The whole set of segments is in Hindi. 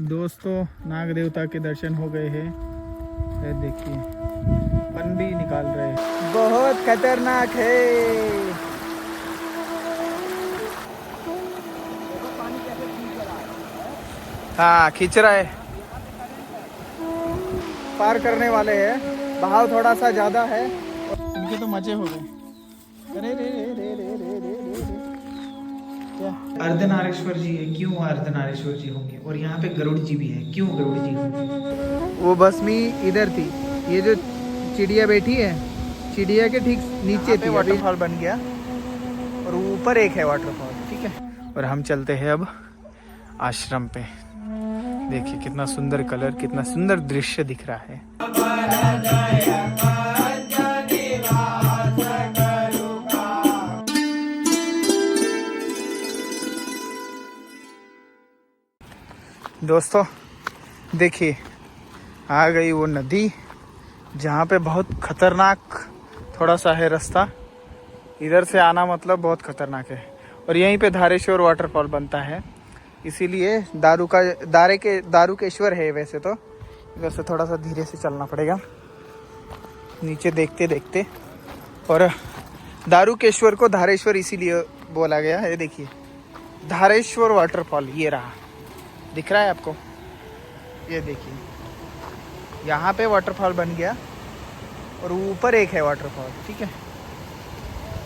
दोस्तों नाग देवता के दर्शन हो गए हैं। ये देखिए पन भी निकाल रहे हैं, बहुत खतरनाक है। हाँ खींच रहा है, पार करने वाले हैं। बहाव थोड़ा सा ज्यादा है, इनके तो मजे हो गए। अरे रे रे रे रे रे रे रे रे। क्या अर्धनारीश्वर जी है? क्यों अर्धनारीश्वर जी होंगे? और यहाँ पे गरुड़ जी भी है, क्यों गरुड़ जी होंगे? वो भस्मी इधर थी, ये जो चिड़िया बैठी है, चिड़िया के ठीक नीचे थी। वाटरफॉल बन गया और ऊपर एक है वाटरफॉल, ठीक है। और हम चलते हैं अब आश्रम पे। देखिए कितना सुंदर कलर, कितना सुंदर दृश्य दिख रहा है। दोस्तों देखिए आ गई वो नदी, जहाँ पे बहुत खतरनाक थोड़ा सा है रास्ता। इधर से आना मतलब बहुत खतरनाक है। और यहीं पे धारेश्वर वाटरफॉल बनता है, इसीलिए दारुकेश्वर है वैसे तो। इधर से थोड़ा सा धीरे से चलना पड़ेगा नीचे देखते देखते। और दारुकेश्वर को धारेश्वर इसीलिए बोला गया है। देखिए धारेश्वर वाटरफॉल ये रहा, दिख रहा है आपको? ये देखिए यहाँ पे वाटरफॉल बन गया और ऊपर एक है वाटरफॉल, ठीक है।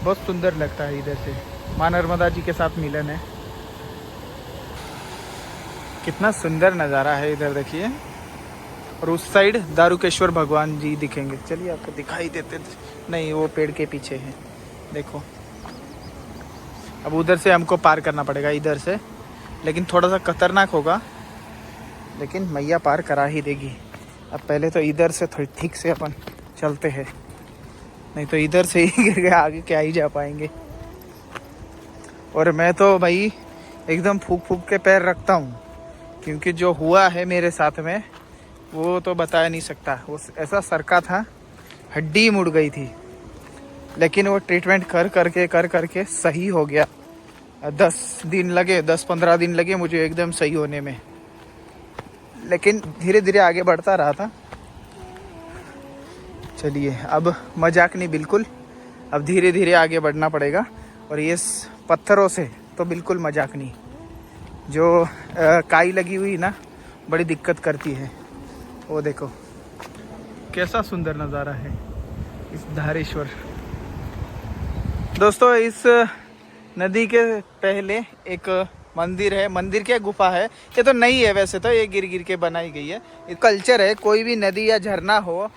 बहुत सुंदर लगता है इधर से, माँ नर्मदा जी के साथ मिलन है। कितना सुंदर नज़ारा है इधर देखिए। और उस साइड दारुकेश्वर भगवान जी दिखेंगे। चलिए आपको दिखाई देते नहीं, वो पेड़ के पीछे है, देखो। अब उधर से हमको पार करना पड़ेगा इधर से, लेकिन थोड़ा सा खतरनाक होगा, लेकिन मैया पार करा ही देगी। अब पहले तो इधर से थोड़ी ठीक से अपन चलते हैं, नहीं तो इधर से ही गिर गया, आगे क्या ही जा पाएंगे। और मैं तो भाई एकदम फूक फूक के पैर रखता हूँ, क्योंकि जो हुआ है मेरे साथ में वो तो बताया नहीं सकता। वो ऐसा सरका था, हड्डी मुड़ गई थी, लेकिन वो ट्रीटमेंट कर करके सही हो गया। 10-15 दिन लगे मुझे एकदम सही होने में, लेकिन धीरे धीरे आगे बढ़ता रहा था। चलिए अब मजाक नहीं, बिल्कुल अब धीरे धीरे आगे बढ़ना पड़ेगा। और ये पत्थरों से तो बिल्कुल मजाक नहीं, जो काई लगी हुई ना बड़ी दिक्कत करती है। वो देखो कैसा सुंदर नज़ारा है इस धारेश्वर। दोस्तों इस नदी के पहले एक मंदिर है, मंदिर क्या गुफा है, ये तो नहीं है वैसे तो, ये गिर गिर के बनाई गई है। ये कल्चर है, कोई भी नदी या झरना हो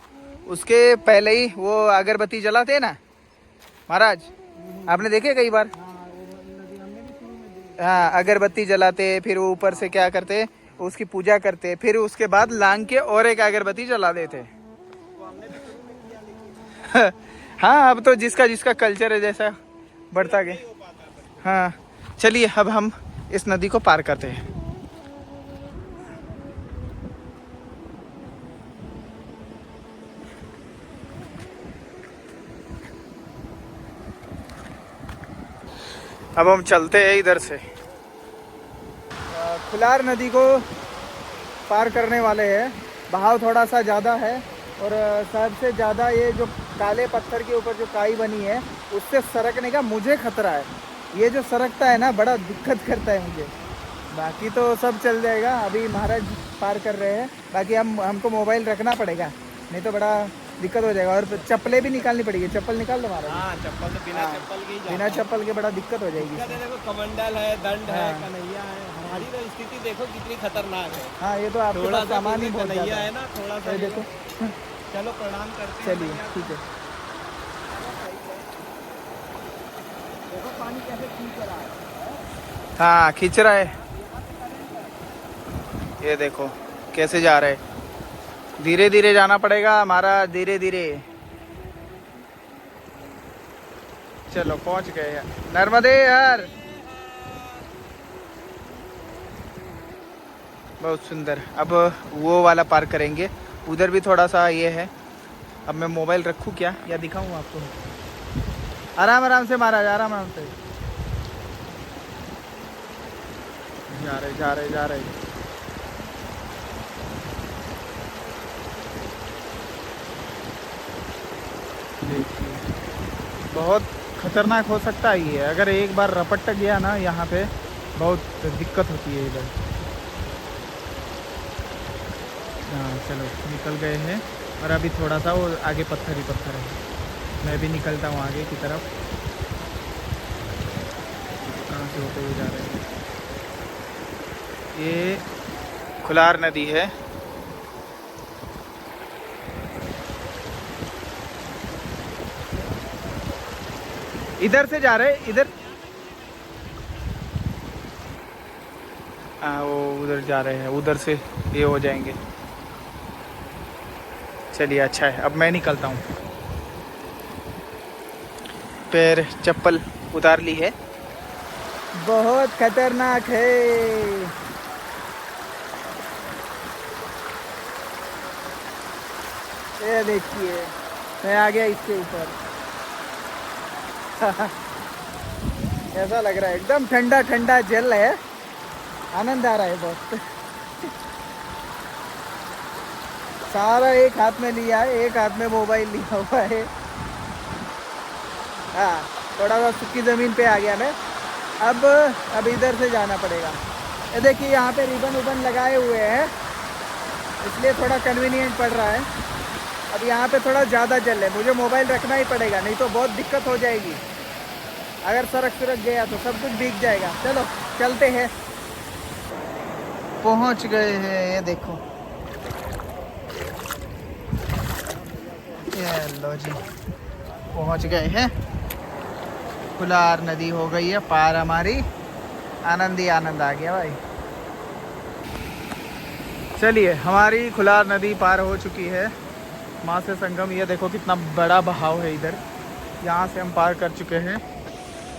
उसके पहले ही वो अगरबत्ती जलाते हैं ना महाराज, आपने देखे कई बार? हाँ अगरबत्ती जलाते, फिर वो ऊपर से क्या करते, उसकी पूजा करते, फिर उसके बाद लांग के और एक अगरबत्ती जला देते। हाँ अब तो जिसका जिसका कल्चर है जैसा बढ़ता गया। हाँ चलिए अब हम इस नदी को पार करते हैं। अब हम चलते हैं इधर से। खुलार नदी को पार करने वाले हैं। बहाव थोड़ा सा ज़्यादा है और सबसे ज़्यादा ये जो काले पत्थर के ऊपर जो काई बनी है उससे सरकने का मुझे खतरा है। ये जो सरकता है ना बड़ा दिक्कत करता है मुझे, बाकी तो सब चल जाएगा। अभी महाराज पार कर रहे हैं, बाकी हमको मोबाइल रखना पड़ेगा, नहीं तो बड़ा दिक्कत हो जाएगा। और चप्पलें भी निकालनी पड़ेगी। चप्पल निकाल दो महाराज। हाँ चप्पल तो बिना चप्पल के ही बिना चप्पल के बड़ा दिक्कत हो जाएगी। देखो कमंडल है, दंड है, कन्हैया है। हमारी तो स्थिति देखो कितनी खतरनाक है। हाँ ये तो आपके पास सामान ही बहुत कन्हैया है ना, थोड़ा सा देखो। चलो प्रणाम करते हैं। चलिए ठीक है। देखो पानी कैसे खींच रहा है। हाँ खींच रहा है, ये देखो कैसे जा रहे। धीरे धीरे जाना पड़ेगा हमारा, धीरे धीरे। चलो पहुंच गए यार, नर्मदे यार। बहुत सुंदर। अब वो वाला पार करेंगे, उधर भी थोड़ा सा ये है। अब मैं मोबाइल रखूं क्या या दिखाऊं आपको? आराम आराम से महाराज, आराम आराम से। जा रहे। देखिए बहुत खतरनाक हो सकता है ये, अगर एक बार रपट गया ना यहाँ पे बहुत दिक्कत होती है इधर। हाँ चलो निकल गए हैं, और अभी थोड़ा सा वो आगे पत्थर ही पत्थर है। मैं भी निकलता हूँ आगे की तरफ। कहाँ से होते हुए जा रहे हैं? ये खुलार नदी है। इधर से जा रहे, इधर हाँ वो उधर जा रहे हैं, उधर से ये हो जाएंगे। चलिए अच्छा है, अब मैं निकलता हूँ। पैर चप्पल उतार ली है, बहुत खतरनाक है। ये देखिए मैं आ गया इसके ऊपर। ऐसा लग रहा है एकदम ठंडा ठंडा जल है, आनंद आ रहा है बहुत। सारा एक हाथ में लिया है, एक हाथ में मोबाइल लिया हुआ है। हाँ थोड़ा सा सूखी ज़मीन पे आ गया मैं। अब इधर से जाना पड़ेगा। ये देखिए यहाँ पे रिबन उबन लगाए हुए हैं, इसलिए थोड़ा कन्वीनियंट पड़ रहा है। अब यहाँ पे थोड़ा ज़्यादा जल है, मुझे मोबाइल रखना ही पड़ेगा, नहीं तो बहुत दिक्कत हो जाएगी। अगर सरक गया तो सब कुछ भीग जाएगा। चलो चलते हैं। पहुँच गए हैं, ये देखो। ये लो जी पहुँच गए हैं। खुलार नदी हो गई है पार हमारी। आनंद ही आनंद आ गया भाई। चलिए हमारी खुलार नदी पार हो चुकी है, माँ से संगम। ये देखो कितना बड़ा बहाव है इधर, यहाँ से हम पार कर चुके हैं।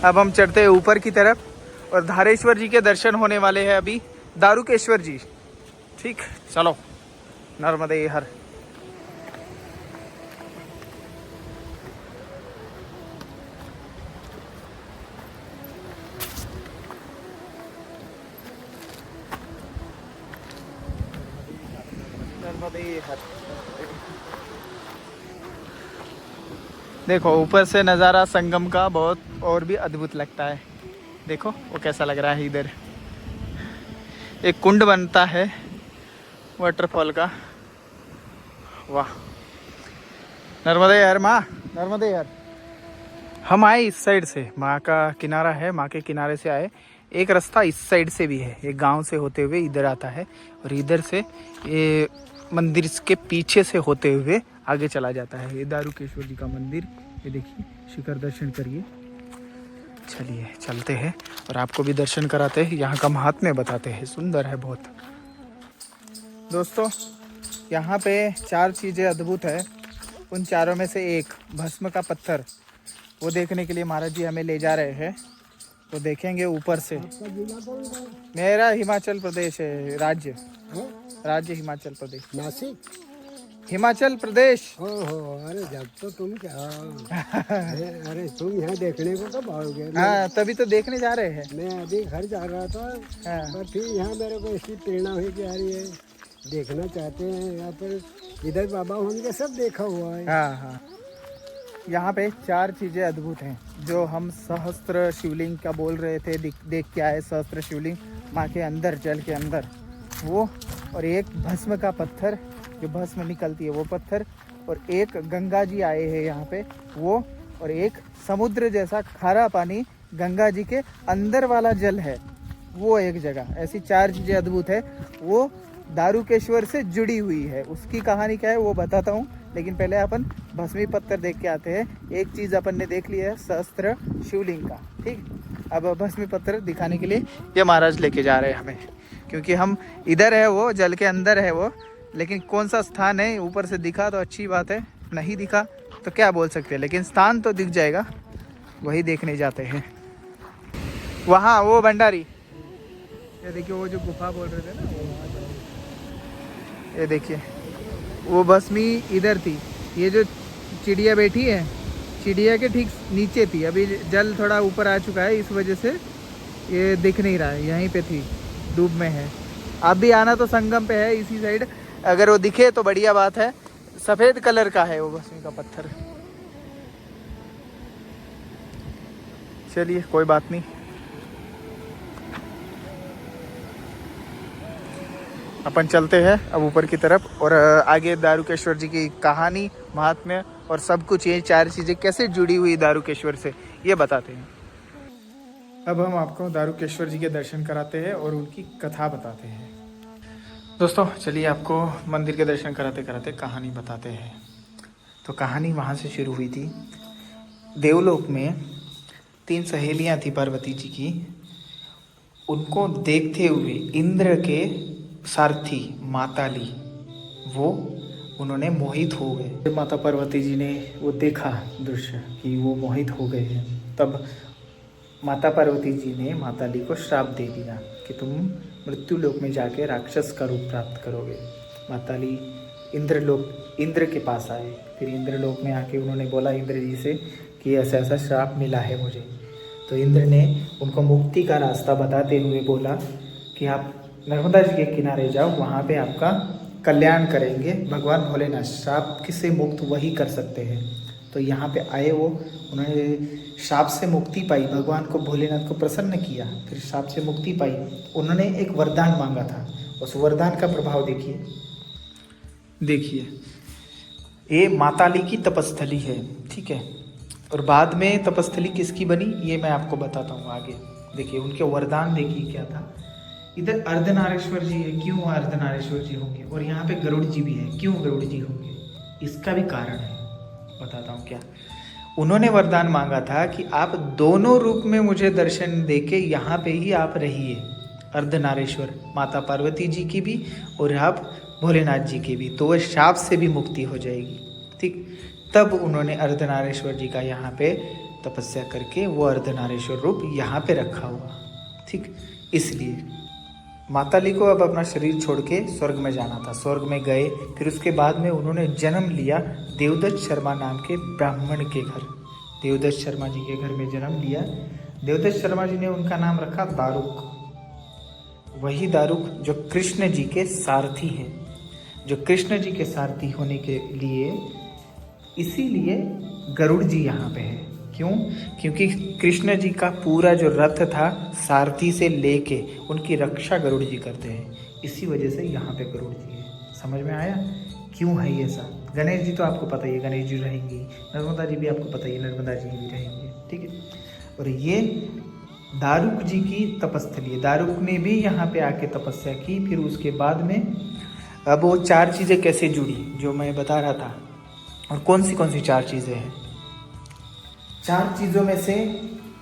अब हम चढ़ते हैं ऊपर की तरफ, और धारेश्वर जी के दर्शन होने वाले हैं अभी, दारुकेश्वर जी। ठीक चलो, नर्मदे हर। देखो ऊपर से नज़ारा संगम का बहुत और भी अद्भुत लगता है। देखो वो कैसा लग रहा है इधर। एक कुंड बनता है वाटरफॉल का। वाह, नर्मदे यार माँ, नर्मदे यार। हम आए इस साइड से, माँ का किनारा है, माँ के किनारे से आए। एक रास्ता इस साइड से भी है, एक गांव से होते हुए इधर आता है, और इधर से ये मंदिर के पीछे से होते हुए आगे चला जाता है। ये दारुकेश्वर जी का मंदिर, ये देखिए, शिखर दर्शन करिए। चलिए चलते हैं और आपको भी दर्शन कराते हैं, यहाँ का महात्म्य बताते हैं। सुंदर है बहुत। दोस्तों यहाँ पे 4 चीज़ें अद्भुत है, उन चारों में से एक भस्म का पत्थर, वो देखने के लिए महाराज जी हमें ले जा रहे हैं। तो देखेंगे ऊपर से। मेरा हिमाचल प्रदेश है, राज्य हिमाचल प्रदेश। नासिक, हिमाचल प्रदेश। ओहो, अरे जब तो तुम क्या अरे तुम यहाँ देखने को कब आओगे? हाँ तभी तो देखने जा रहे हैं। मैं अभी घर जा रहा था, पर फिर यहाँ मेरे को ऐसी प्रेरणा हुई कि यार ये देखना चाहते हैं। यहाँ पर इधर बाबा होंगे, सब देखा हुआ है। हाँ यहाँ पे 4 चीज़ें अद्भुत हैं, जो हम सहस्त्र शिवलिंग का बोल रहे थे, देख के आए। सहस्त्र शिवलिंग माँ के अंदर, जल के अंदर वो, और एक भस्म का पत्थर जो भस्म निकलती है वो पत्थर, और एक गंगा जी आए हैं यहाँ पे वो, और एक समुद्र जैसा खारा पानी गंगा जी के अंदर वाला जल है वो एक जगह। ऐसी 4 चीज़ें अद्भुत है। वो दारुकेश्वर से जुड़ी हुई है। उसकी कहानी क्या है वो बताता हूँ, लेकिन पहले अपन भस्मी पत्थर देख के आते हैं। एक चीज़ अपन ने देख ली है सहस्त्र शिवलिंग का, ठीक। अब भस्मी पत्थर दिखाने के लिए ये महाराज लेके जा रहे हैं हमें, क्योंकि हम इधर है, वो जल के अंदर है वो, लेकिन कौन सा स्थान है ऊपर से दिखा तो अच्छी बात है, नहीं दिखा तो क्या बोल सकते हैं, लेकिन स्थान तो दिख जाएगा, वही देखने जाते हैं। वहाँ वो भंडारी, ये देखिए वो जो गुफा बोल रहे थे ना, ये देखिए वो भस्मी इधर थी। ये जो चिड़िया बैठी है, चिड़िया के ठीक नीचे थी। अभी जल थोड़ा ऊपर आ चुका है, इस वजह से ये दिख नहीं रहा है, यहीं पे थी, डूब में है। आप भी आना तो संगम पे है इसी साइड, अगर वो दिखे तो बढ़िया बात है। सफ़ेद कलर का है वो भस्मी का पत्थर। चलिए कोई बात नहीं, अपन चलते हैं अब ऊपर की तरफ और आगे दारुकेश्वर जी की कहानी, महात्म्य और सब कुछ, ये 4 चीज़ें कैसे जुड़ी हुई दारुकेश्वर से, ये बताते हैं। अब हम आपको दारुकेश्वर जी के दर्शन कराते हैं और उनकी कथा बताते हैं। दोस्तों चलिए आपको मंदिर के दर्शन कराते कराते कहानी बताते हैं। तो कहानी वहाँ से शुरू हुई थी। देवलोक में 3 सहेलियाँ थी पार्वती जी की। उनको देखते हुए इंद्र के सारथी माताली वो उन्होंने मोहित हो गए। माता पार्वती जी ने वो देखा दृश्य कि वो मोहित हो गए हैं, तब माता पार्वती जी ने माताली को श्राप दे दिया कि तुम मृत्यु लोक में जाके राक्षस का रूप प्राप्त करोगे। माताली इंद्र के पास आए। फिर इंद्र लोक में आके उन्होंने बोला इंद्र जी से कि ऐसा ऐसा श्राप मिला है मुझे। तो इंद्र ने उनको मुक्ति का रास्ता बताते हुए बोला कि आप नर्मदा जी के किनारे जाओ, वहाँ पे आपका कल्याण करेंगे भगवान भोलेनाथ। श्राप से मुक्त वही कर सकते हैं। तो यहाँ पे आए वो, उन्होंने श्राप से मुक्ति पाई, भगवान को भोलेनाथ को प्रसन्न किया, फिर श्राप से मुक्ति पाई। उन्होंने एक वरदान मांगा था, उस वरदान का प्रभाव देखिए ये माताली की तपस्थली है, ठीक है। और बाद में तपस्थली किसकी बनी ये मैं आपको बताता हूँ आगे। देखिए उनके वरदान देखिए क्या था। इधर अर्धनारेश्वर जी है, क्यों अर्धनारेश्वर जी होंगे, और यहाँ पे गरुड़ जी भी है, क्यों गरुड़ जी होंगे, इसका भी कारण है, बताता हूँ क्या। उन्होंने वरदान मांगा था कि आप दोनों रूप में मुझे दर्शन देके यहाँ पे ही आप रहिए, अर्धनारेश्वर माता पार्वती जी की भी और आप भोलेनाथ जी की भी, तो वह शाप से भी मुक्ति हो जाएगी, ठीक। तब उन्होंने अर्धनारेश्वर जी का यहाँ पे तपस्या करके वो अर्धनारेश्वर रूप यहाँ पे रखा हुआ, ठीक। इसलिए माताली को अब अपना शरीर छोड़ के स्वर्ग में जाना था, स्वर्ग में गए। फिर उसके बाद में उन्होंने जन्म लिया देवदत्त शर्मा नाम के ब्राह्मण के घर, देवदत्त शर्मा जी के घर में जन्म लिया। देवदत्त शर्मा जी ने उनका नाम रखा दारुक, वही दारुक जो कृष्ण जी के सारथी हैं, जो कृष्ण जी के सारथी होने के लिए इसीलिए गरुड़ जी यहाँ पे है। क्यों? क्योंकि कृष्ण जी का पूरा जो रथ था सारथी से लेके उनकी रक्षा गरुड़ जी करते हैं, इसी वजह से यहाँ पे गरुड़ जी है। समझ में आया क्यों है ये ऐसा? गणेश जी तो आपको पता ही है, गणेश जी रहेंगी। नर्मदा जी भी आपको पता ही है, नर्मदा जी भी रहेंगे, ठीक है। और ये दारुक जी की तपस्थली है, दारुक ने भी यहाँ पे आके तपस्या की। फिर उसके बाद में अब वो 4 चीज़ें कैसे जुड़ी जो मैं बता रहा था, और कौन सी 4 चीज़ें हैं। 4 चीज़ों में से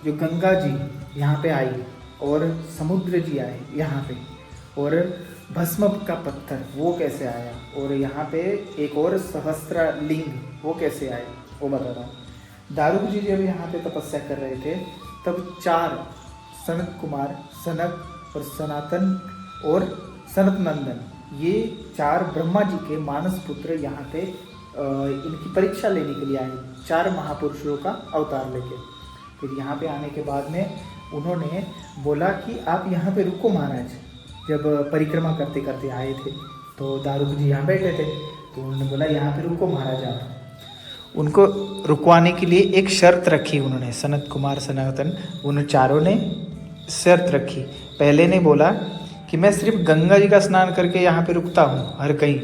जो गंगा जी यहाँ पे आई और समुद्र जी आए यहाँ पे, और भस्म का पत्थर वो कैसे आया, और यहाँ पे एक और सहस्त्र लिंग वो कैसे आए, वो बता रहा हूँ। दारुक जी जब यहाँ पे तपस्या कर रहे थे तब 4 सनत कुमार, सनक और सनातन और सनत नंदन, ये 4 ब्रह्मा जी के मानस पुत्र यहाँ पे इनकी परीक्षा लेने के लिए आए, 4 महापुरुषों का अवतार लेके। फिर यहाँ पे आने के बाद में उन्होंने बोला कि आप यहाँ पे रुको महाराज। जब परिक्रमा करते करते आए थे तो दारुक जी यहाँ बैठे थे, तो उन्होंने बोला यहाँ पे रुको महाराज आप। उनको रुकवाने के लिए एक शर्त रखी उन्होंने, सनत कुमार सनातन उन 4 ने शर्त रखी। पहले ने बोला कि मैं सिर्फ गंगा जी का स्नान करके यहाँ पे रुकता हूँ हर कहीं।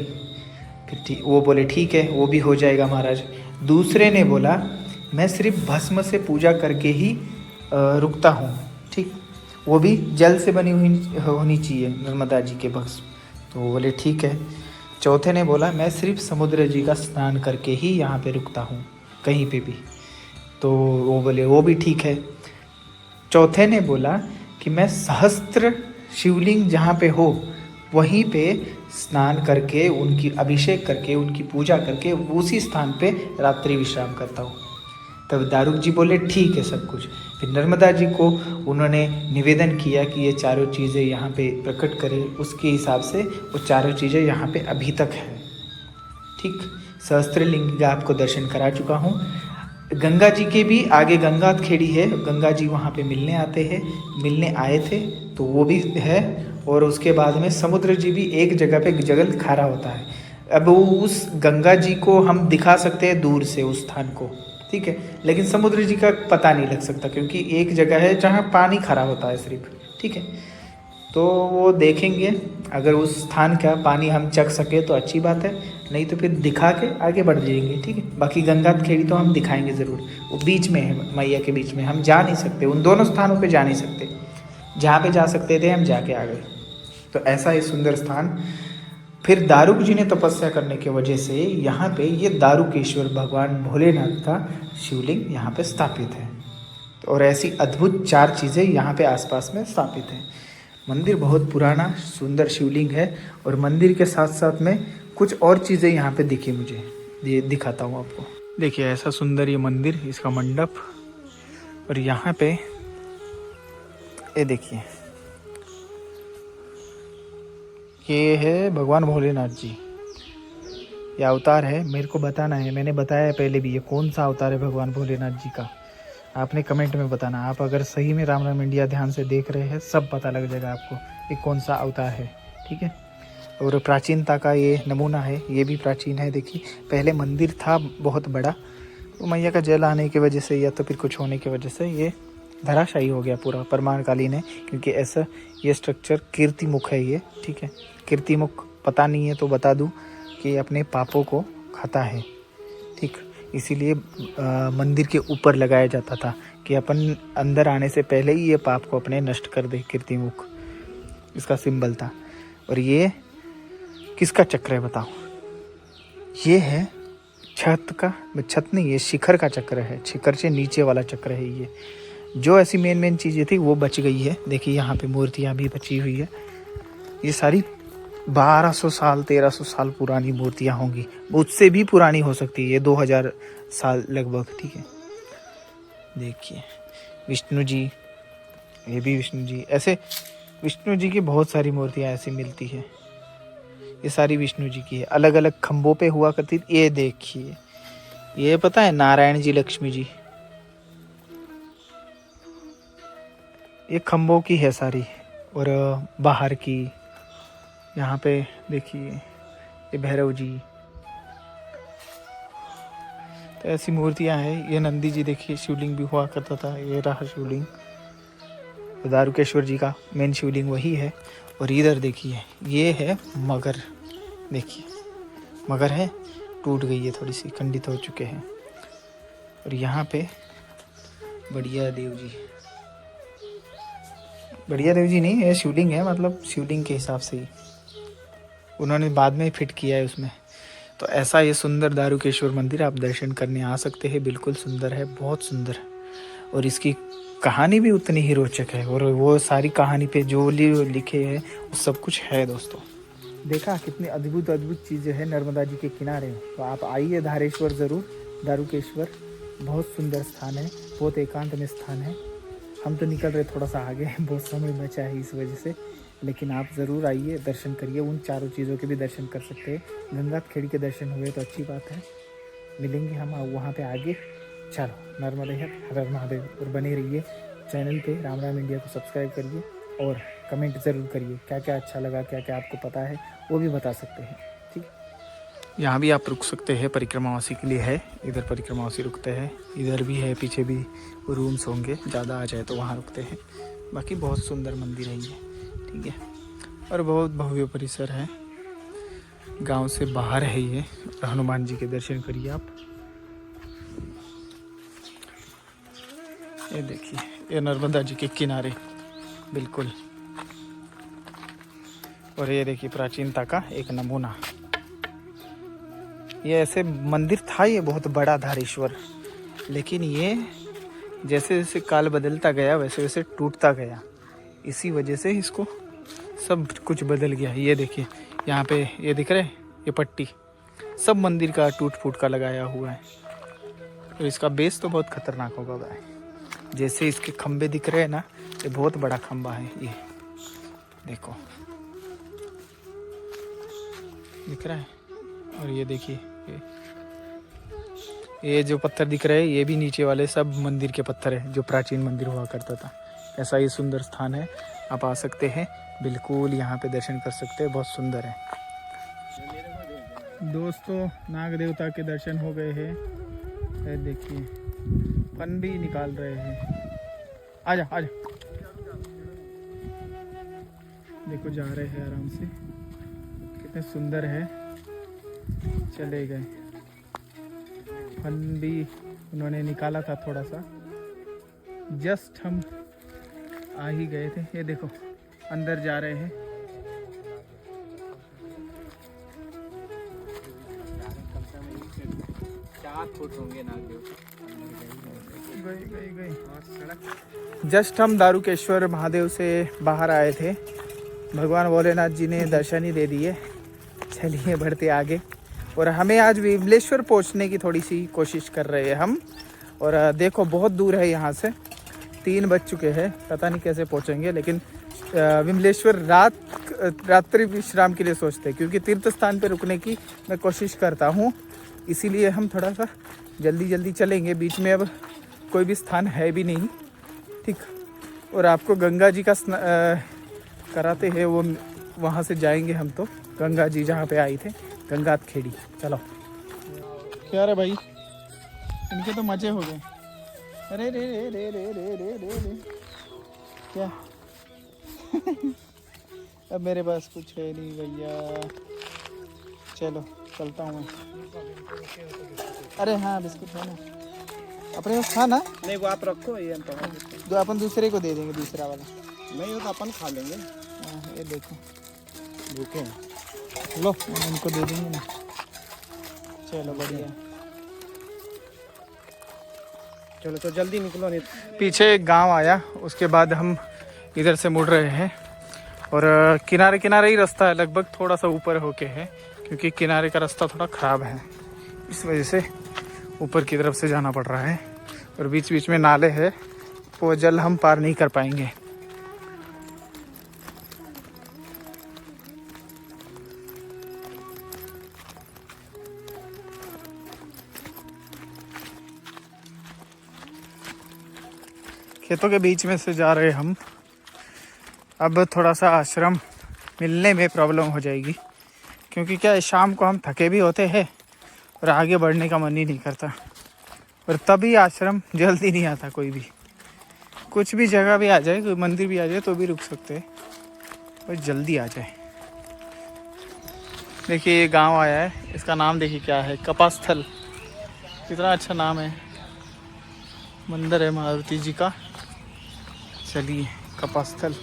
फिर वो बोले ठीक है, वो भी हो जाएगा महाराज। दूसरे ने बोला मैं सिर्फ भस्म से पूजा करके ही रुकता हूँ, ठीक, वो भी जल से बनी हुई होनी चाहिए, नर्मदा जी के भस्म। तो वो बोले ठीक है। चौथे ने बोला मैं सिर्फ समुद्र जी का स्नान करके ही यहाँ पे रुकता हूँ कहीं पे भी। तो वो बोले वो भी ठीक है। चौथे ने बोला कि मैं सहस्त्र शिवलिंग जहाँ पे हो वहीं पे स्नान करके उनकी अभिषेक करके उनकी पूजा करके उसी स्थान पे रात्रि विश्राम करता हूँ। तब दारुक जी बोले ठीक है सब कुछ। फिर नर्मदा जी को उन्होंने निवेदन किया कि ये 4 चीज़ें यहाँ पे प्रकट करें, उसके हिसाब से वो 4 चीज़ें यहाँ पे अभी तक है, ठीक। सहस्त्रलिंग का आपको दर्शन करा चुका हूँ। गंगा जी के भी आगे गंगा खेड़ी है, गंगा जी वहाँ पे मिलने आते हैं, मिलने आए थे तो वो भी है। और उसके बाद में समुद्र जी भी एक जगह पे जगल खड़ा होता है। अब उस गंगा जी को हम दिखा सकते हैं दूर से उस स्थान को, ठीक है। लेकिन समुद्र जी का पता नहीं लग सकता क्योंकि एक जगह है जहाँ पानी खड़ा होता है सिर्फ, ठीक है। तो वो देखेंगे, अगर उस स्थान का पानी हम चख सके तो अच्छी बात है, नहीं तो फिर दिखा के आगे बढ़ जाएंगे, ठीक है। बाकी गंगा खेड़ी तो हम दिखाएंगे ज़रूर, वो बीच में है, मैया के बीच में, हम जा नहीं सकते उन दोनों स्थानों पे, जा नहीं सकते। जहाँ पे जा सकते थे हम जाके आ गए। तो ऐसा ही सुंदर स्थान। फिर दारुक जी ने तपस्या करने की वजह से यहाँ पे ये दारुकेश्वर भगवान भोलेनाथ का शिवलिंग यहाँ पे स्थापित है। और ऐसी अद्भुत 4 चीज़ें यहाँ पे आसपास में स्थापित हैं। मंदिर बहुत पुराना सुंदर शिवलिंग है, और मंदिर के साथ साथ में कुछ और चीज़ें यहाँ पे दिखी मुझे, ये दिखाता हूँ आपको। देखिए ऐसा सुंदर ये मंदिर, इसका मंडप, और यहाँ पे ये देखिए, ये है भगवान भोलेनाथ जी, ये अवतार है। मेरे को बताना है, मैंने बताया है पहले भी, ये कौन सा अवतार है भगवान भोलेनाथ जी का, आपने कमेंट में बताना। आप अगर सही में राम राम इंडिया ध्यान से देख रहे हैं, सब पता लग जाएगा आपको ये कौन सा अवतार है, ठीक है। और प्राचीनता का ये नमूना है, ये भी प्राचीन है। देखिए पहले मंदिर था बहुत बड़ा, तो मैया का जल आने की वजह से या तो फिर कुछ होने की वजह से ये धराशायी हो गया पूरा, परमाणकालीन है। क्योंकि ऐसा ये स्ट्रक्चर कीर्तिमुख है ये, ठीक है। कीर्तिमुख पता नहीं है तो बता दूँ कि अपने पापों को खाता है, ठीक। इसीलिए मंदिर के ऊपर लगाया जाता था कि अपन अंदर आने से पहले ही ये पाप को अपने नष्ट कर दे, कीर्तिमुख इसका सिंबल था। और ये किसका चक्र है बताओ? ये है छत का, छत नहीं, ये शिखर का चक्र है, शिखर से नीचे वाला चक्र है ये। जो ऐसी मेन चीज़ें थी वो बच गई है। देखिए यहाँ पे मूर्तियाँ भी बची हुई है, ये सारी 1200 साल 1300 साल पुरानी मूर्तियाँ होंगी, उससे भी पुरानी हो सकती है, ये 2000 साल लगभग, ठीक है। देखिए विष्णु जी, ये भी विष्णु जी, ऐसे विष्णु जी की बहुत सारी मूर्तियाँ ऐसी मिलती है, ये सारी विष्णु जी की है, अलग अलग खम्भों पे हुआ करती। ये देखिए, ये पता है नारायण जी लक्ष्मी जी, ये खम्भों की है सारी, और बाहर की यहाँ पे देखिए ये भैरव जी, तो ऐसी मूर्तियाँ हैं। ये नंदी जी देखिए, शिवलिंग भी हुआ करता था, ये रहा शिवलिंग, तो दारुकेश्वर जी का मेन शिवलिंग वही है। और इधर देखिए ये है मगर, देखिए मगर है, टूट गई है, थोड़ी सी खंडित हो चुके हैं। और यहाँ पे बढ़िया देव जी, बढ़िया देव जी नहीं, ये शिवलिंग है, मतलब शिवलिंग के हिसाब से ही उन्होंने बाद में फिट किया है उसमें। तो ऐसा ये सुंदर दारुकेश्वर मंदिर आप दर्शन करने आ सकते हैं, बिल्कुल सुंदर है, बहुत सुंदर है। और इसकी कहानी भी उतनी ही रोचक है, और वो सारी कहानी पे जो लिखे हैं वो सब कुछ है दोस्तों। देखा कितनी अद्भुत अद्भुत चीज़ें हैं नर्मदा जी के किनारे। तो आप आइए धारेश्वर ज़रूर, दारुकेश्वर बहुत सुंदर स्थान है, बहुत एकांत में स्थान है। हम तो निकल रहे थोड़ा सा आगे, बहुत समय बचा है इस वजह से, लेकिन आप ज़रूर आइए, दर्शन करिए, उन चारों चीज़ों के भी दर्शन कर सकते हैं। गंगा खेड़ी के दर्शन हुए तो अच्छी बात है। मिलेंगे हम वहाँ पे आगे। चलो नर्मदे हर हर महादेव। और बने रहिए चैनल पे, राम राम इंडिया को सब्सक्राइब करिए, और कमेंट ज़रूर करिए क्या क्या अच्छा लगा, क्या क्या आपको पता है वो भी बता सकते हैं, ठीक। यहाँ भी आप रुक सकते हैं, परिक्रमावासी के लिए है, इधर परिक्रमावासी रुकते हैं, इधर भी है, पीछे भी रूम्स होंगे, ज़्यादा आ जाए तो वहाँ रुकते हैं। बाकी बहुत सुंदर मंदिर है ये, ठीक है। और बहुत भव्य परिसर है, गांव से बाहर है ये। हनुमान जी के दर्शन करिए आप। ये देखिए, ये नर्मदा जी के किनारे बिल्कुल। और ये देखिए प्राचीनता का एक नमूना। ये ऐसे मंदिर था, ये बहुत बड़ा धारेश्वर, लेकिन ये जैसे जैसे काल बदलता गया वैसे वैसे टूटता गया, इसी वजह से इसको सब कुछ बदल गया। ये देखिए यहाँ पे ये दिख रहा है, ये पट्टी सब मंदिर का टूट फूट का लगाया हुआ है। तो इसका बेस तो बहुत खतरनाक होगा भाई। जैसे इसके खंबे दिख रहे हैं ना, ये बहुत बड़ा खंबा है, ये देखो दिख रहा है। और ये देखिए ये जो पत्थर दिख रहे हैं, ये भी नीचे वाले सब मंदिर के पत्थर है, जो प्राचीन मंदिर हुआ करता था। ऐसा ये सुंदर स्थान है, आप आ सकते हैं बिल्कुल, यहाँ पे दर्शन कर सकते हैं, बहुत सुंदर है। दोस्तों नाग देवता के दर्शन हो गए हैं, ये देखिए फन भी निकाल रहे हैं। आजा आजा, देखो जा रहे हैं आराम से, कितने सुंदर है। चले गए, फन भी उन्होंने निकाला था थोड़ा सा, जस्ट हम आ ही गए थे। ये देखो अंदर जा रहे हैं। गई। जस्ट हम दारुकेश्वर महादेव से बाहर आए थे, भगवान भोलेनाथ जी ने दर्शन ही दे दिए। चलिए बढ़ते आगे, और हमें आज विमलेश्वर पहुंचने की थोड़ी सी कोशिश कर रहे हैं हम। और देखो बहुत दूर है यहाँ से, 3 बज चुके हैं, पता नहीं कैसे पहुँचेंगे। लेकिन विमलेश्वर रात्रि विश्राम के लिए सोचते हैं, क्योंकि तीर्थ स्थान पे रुकने की मैं कोशिश करता हूँ, इसीलिए हम थोड़ा सा जल्दी जल्दी चलेंगे। बीच में अब कोई भी स्थान है भी नहीं, ठीक। और आपको गंगा जी का कराते हैं, वो वहाँ से जाएंगे हम तो गंगा जी जहाँ पे आई थे, गंगा खेड़ी। चलो क्या रे भाई, इनके तो मजे हो गए। अरे रे रे रे रे रे रे रे रे क्या अब मेरे पास कुछ है नहीं भैया, चलो चलता हूँ मैं। अरे हाँ बिस्कुट है ना अपने पास, था ना? नहीं वो आप रखो, ये तो अपन दूसरे को दे देंगे, दूसरा वाला नहीं हो तो अपन खा लेंगे। हाँ ये देखो भूखे हैं, लो उनको दे देंगे ना। चलो बढ़िया, चलो तो जल्दी निकलो। नहीं पीछे एक गांव आया, उसके बाद हम इधर से मुड़ रहे हैं। और किनारे किनारे ही रास्ता है, लगभग थोड़ा सा ऊपर होके है, क्योंकि किनारे का रास्ता थोड़ा ख़राब है, इस वजह से ऊपर की तरफ से जाना पड़ रहा है। और बीच बीच में नाले है, वो जल हम पार नहीं कर पाएंगे। खेतों के बीच में से जा रहे हम। अब थोड़ा सा आश्रम मिलने में प्रॉब्लम हो जाएगी, क्योंकि क्या है, शाम को हम थके भी होते हैं और आगे बढ़ने का मन ही नहीं करता। और तभी आश्रम जल्दी नहीं आता, कोई भी कुछ भी जगह भी आ जाए, कोई मंदिर भी आ जाए तो भी रुक सकते हैं, और जल्दी आ जाए। देखिए ये गांव आया है, इसका नाम देखिए क्या है, कपास्थल। कितना अच्छा नाम है, मंदिर है मारुति जी का। चलिए कपास्थल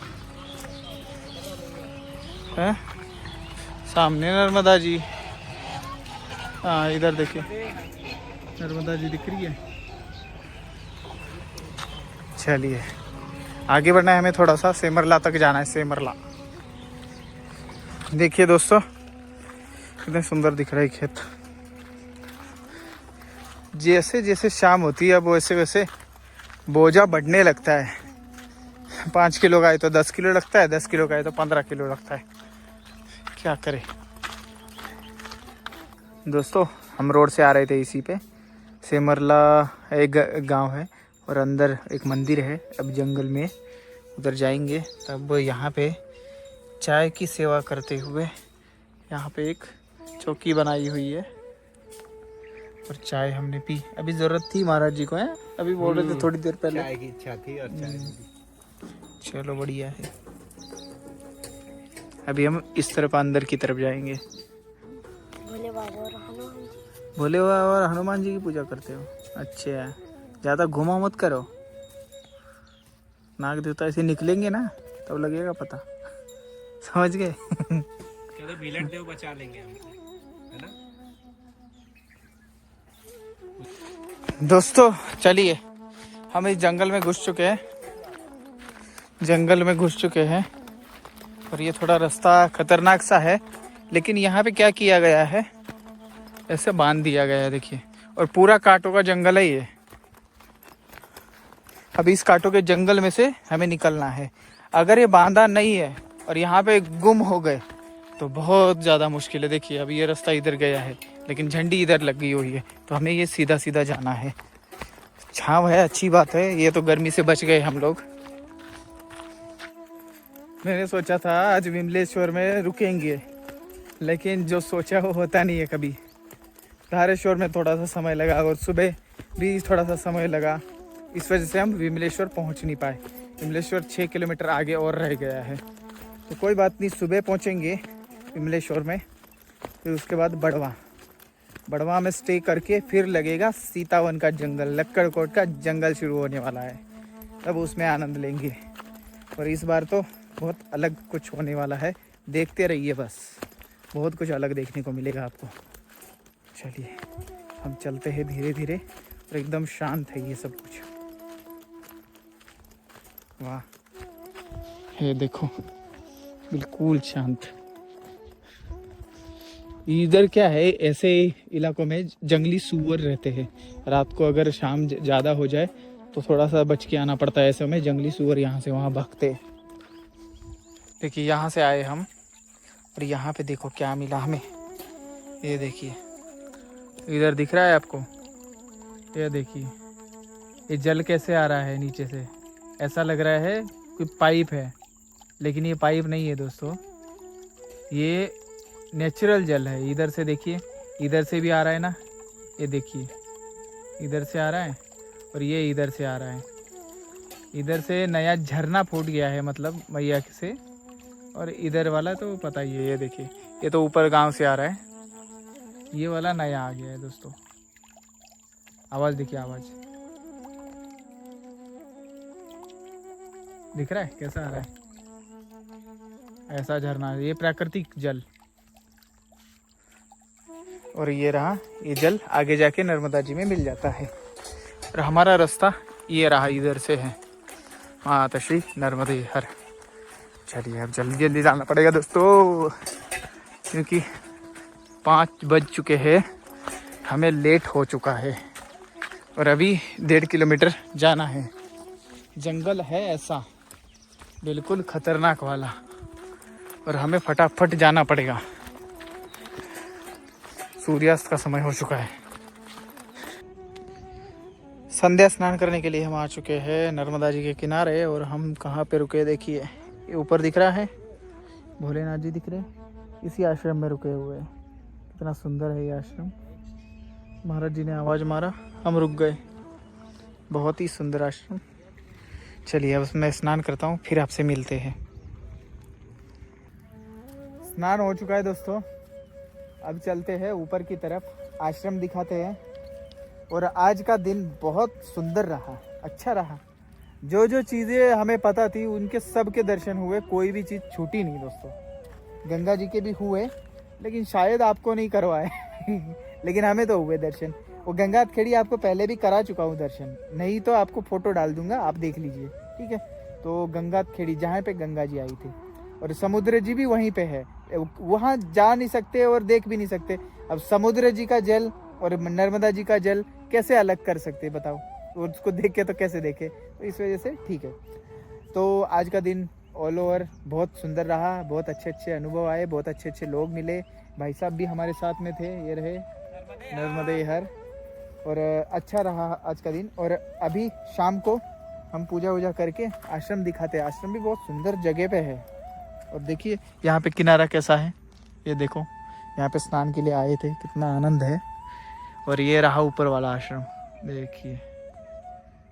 है, सामने नर्मदा जी। हाँ इधर देखिए नर्मदा जी दिख रही है। चलिए आगे बढ़ना है हमें, थोड़ा सा सेमरला तक जाना है। सेमरला देखिए दोस्तों, कितने सुंदर दिख रहा है खेत। जैसे जैसे शाम होती है, अब वैसे वैसे बोझा बढ़ने लगता है। 5 किलो का है तो 10 किलो लगता है, 10 किलो का है तो 15 किलो लगता है। क्या करें दोस्तों, हम रोड से आ रहे थे इसी पे। सेमरला एक गांव है और अंदर एक मंदिर है। अब जंगल में उधर जाएंगे, तब यहाँ पे चाय की सेवा करते हुए, यहाँ पे एक चौकी बनाई हुई है और चाय हमने पी। अभी ज़रूरत थी महाराज जी को, है अभी बोल रहे थे थोड़ी देर पहले चाय की इच्छा थी और चाय। चलो बढ़िया है। अभी हम इस तरफ अंदर की तरफ जाएंगे। भोले बाबा और हनुमान जी की पूजा करते हो? अच्छा, ज़्यादा घुमा मत करो, नाग देवता ऐसे निकलेंगे ना तब लगेगा पता, समझ गए? चलो भीलट देव बचा लेंगे हम, है ना दोस्तों? चलिए हम इस जंगल में घुस चुके हैं, जंगल में घुस चुके हैं। और ये थोड़ा रास्ता खतरनाक सा है, लेकिन यहाँ पे क्या किया गया है, ऐसे बांध दिया गया है देखिए। और पूरा कांटों का जंगल है ये। अभी इस कांटों के जंगल में से हमें निकलना है। अगर ये बांधा नहीं है और यहाँ पे गुम हो गए तो बहुत ज़्यादा मुश्किल है। देखिए अभी ये रास्ता इधर गया है, लेकिन झंडी इधर लगी हुई है, तो हमें ये सीधा सीधा जाना है। छाँव है, अच्छी बात है, ये तो गर्मी से बच गए हम लोग। मैंने सोचा था आज विमलेश्वर में रुकेंगे, लेकिन जो सोचा वो होता नहीं है कभी। धारेश्वर में थोड़ा सा समय लगा और सुबह भी थोड़ा सा समय लगा, इस वजह से हम विमलेश्वर पहुंच नहीं पाए। विमलेश्वर 6 किलोमीटर आगे और रह गया है, तो कोई बात नहीं, सुबह पहुंचेंगे विमलेश्वर में। फिर उसके बाद बड़वा में स्टे करके फिर लगेगा सीतावन का जंगल, लक्कड़कोट का जंगल शुरू होने वाला है, तब उसमें आनंद लेंगे। और इस बार तो बहुत अलग कुछ होने वाला है, देखते रहिए बस, बहुत कुछ अलग देखने को मिलेगा आपको। चलिए हम चलते हैं धीरे धीरे, और एकदम शांत है ये सब कुछ। वाह, ये देखो बिल्कुल शांत। इधर क्या है, ऐसे इलाकों में जंगली सूअर रहते हैं। रात को अगर शाम ज़्यादा हो जाए तो थोड़ा सा बच के आना पड़ता है, ऐसे में जंगली सूअर यहाँ से वहाँ भागते हैं। देखिए यहाँ से आए हम, और यहाँ पे देखो क्या मिला हमें। ये देखिए, इधर दिख रहा है आपको, ये देखिए ये जल कैसे आ रहा है नीचे से। ऐसा लग रहा है कोई पाइप है, लेकिन ये पाइप नहीं है दोस्तों, ये नेचुरल जल है। इधर से देखिए, इधर से भी आ रहा है ना, ये देखिए इधर से आ रहा है, और ये इधर से आ रहा है। इधर से नया झरना फूट गया है, मतलब मैया से। और इधर वाला तो पता ही है, ये देखिए ये तो ऊपर गांव से आ रहा है, ये वाला नया आ गया है दोस्तों। आवाज़ देखिए, आवाज़ दिख रहा है कैसा आ रहा है, ऐसा झरना है। ये प्राकृतिक जल, और ये रहा ये जल आगे जाके नर्मदा जी में मिल जाता है। और हमारा रास्ता ये रहा, इधर से है माता श्री नर्मदे हर। चलिए अब जल्दी जल्दी जाना पड़ेगा दोस्तों, क्योंकि 5 बज चुके हैं, हमें लेट हो चुका है, और अभी 1.5 किलोमीटर जाना है। जंगल है ऐसा बिल्कुल खतरनाक वाला, और हमें फटाफट जाना पड़ेगा, सूर्यास्त का समय हो चुका है। संध्या स्नान करने के लिए हम आ चुके हैं नर्मदा जी के किनारे, और हम कहाँ पे रुके देखिए, ये ऊपर दिख रहा है भोलेनाथ जी दिख रहे हैं, इसी आश्रम में रुके हुए हैं। कितना सुंदर है ये आश्रम। महाराज जी ने आवाज़ मारा, हम रुक गए। बहुत ही सुंदर आश्रम। चलिए अब मैं स्नान करता हूँ, फिर आपसे मिलते हैं। स्नान हो चुका है दोस्तों, अब चलते हैं ऊपर की तरफ, आश्रम दिखाते हैं। और आज का दिन बहुत सुंदर रहा, अच्छा रहा। जो जो चीज़ें हमें पता थी उनके सब के दर्शन हुए, कोई भी चीज़ छूटी नहीं दोस्तों। गंगा जी के भी हुए, लेकिन शायद आपको नहीं करवाए लेकिन हमें तो हुए दर्शन। वो गंगा खेड़ी आपको पहले भी करा चुका हूँ दर्शन, नहीं तो आपको फ़ोटो डाल दूंगा, आप देख लीजिए, ठीक है। तो गंगा खेड़ी जहाँ पे गंगा जी आई थी, और समुद्र जी भी वहीं पे है, वहाँ जा नहीं सकते और देख भी नहीं सकते। अब समुद्र जी का जल और नर्मदा जी का जल कैसे अलग कर सकते बताओ, उसको देख के तो कैसे देखे, तो इस वजह से ठीक है। तो आज का दिन ऑल ओवर बहुत सुंदर रहा, बहुत अच्छे अच्छे अनुभव आए, बहुत अच्छे अच्छे लोग मिले। भाई साहब भी हमारे साथ में थे, ये रहे नर्मदे हर, और अच्छा रहा आज का दिन। और अभी शाम को हम पूजा वूजा करके आश्रम दिखाते हैं। आश्रम भी बहुत सुंदर जगह पे है, और देखिए यहाँ पे किनारा कैसा है, ये देखो यहाँ पे स्नान के लिए आए थे, कितना आनंद है। और ये रहा ऊपर वाला आश्रम, देखिए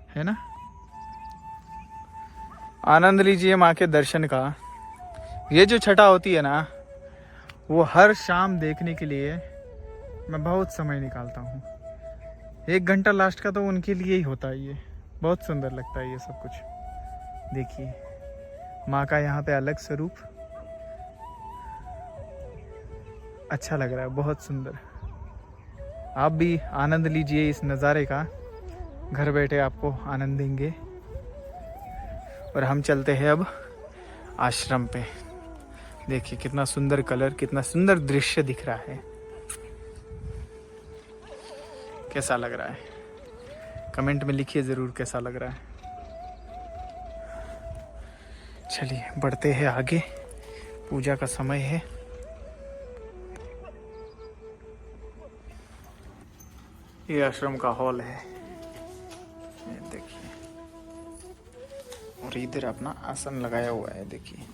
है ना। आनंद लीजिए माँ के दर्शन का। ये जो छटा होती है ना, वो हर शाम देखने के लिए मैं बहुत समय निकालता हूँ। 1 घंटा लास्ट का तो उनके लिए ही होता है। ये बहुत सुंदर लगता है ये सब कुछ। देखिए माँ का यहाँ पे अलग स्वरूप, अच्छा लग रहा है, बहुत सुंदर। आप भी आनंद लीजिए इस नज़ारे का, घर बैठे आपको आनंद देंगे। और हम चलते हैं अब आश्रम पे। देखिए कितना सुंदर कलर, कितना सुंदर दृश्य दिख रहा है। कैसा लग रहा है कमेंट में लिखिए ज़रूर, कैसा लग रहा है। चलिए बढ़ते हैं आगे, पूजा का समय है। ये आश्रम का हॉल है, ये देखिए। और इधर अपना आसन लगाया हुआ है, देखिए।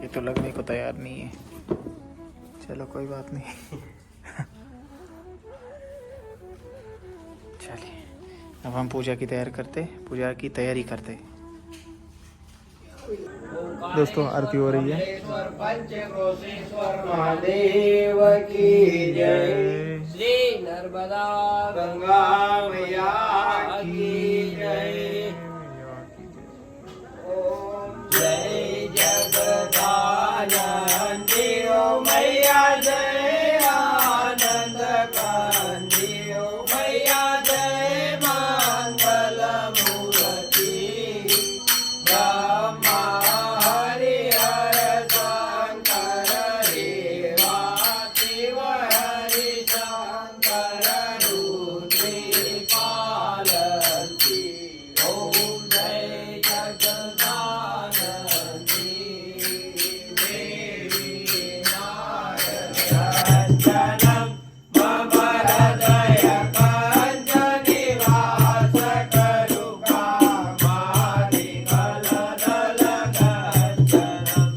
ये तो लगने को तैयार नहीं है, चलो कोई बात नहीं अब हम पूजा की तैयारी करते। दोस्तों आरती हो रही है। महादेव की जय, श्री नर्मदा गंगा मैया की जय। ओम जय जगदानंदी ओ मैया जय, आनंद कांदी ओ मैया जय, मंगल मूर्ति ब्रह्मा हरि हर शंकर रेवा शिव हरि शंकर रुद्री पालती। ओम जय जगदानंदी देवी नारायण जनम मम हृदय कंजनि वास करू कामादि कलदल कंचनम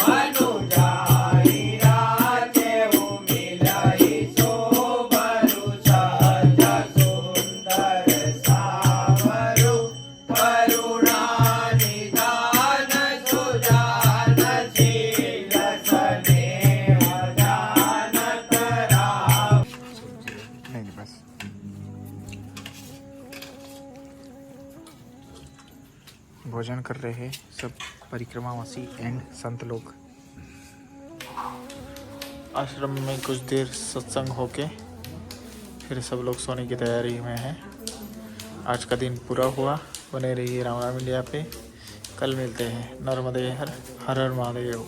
मनुजाई राजेउ मिलाई शोभरु सहज सुंदर सावरु करुणा निदान सुजान शील स्नेह जानत राम। नहीं बस भोजन कर रहे हैं सब परिक्रमावासी एंड संत लोग। आश्रम में कुछ देर सत्संग होके फिर सब लोग सोने की तैयारी में हैं। आज का दिन पूरा हुआ। बने रहिए राम राम इंडिया पे। कल मिलते हैं। नर्मदे हर हर महादेव।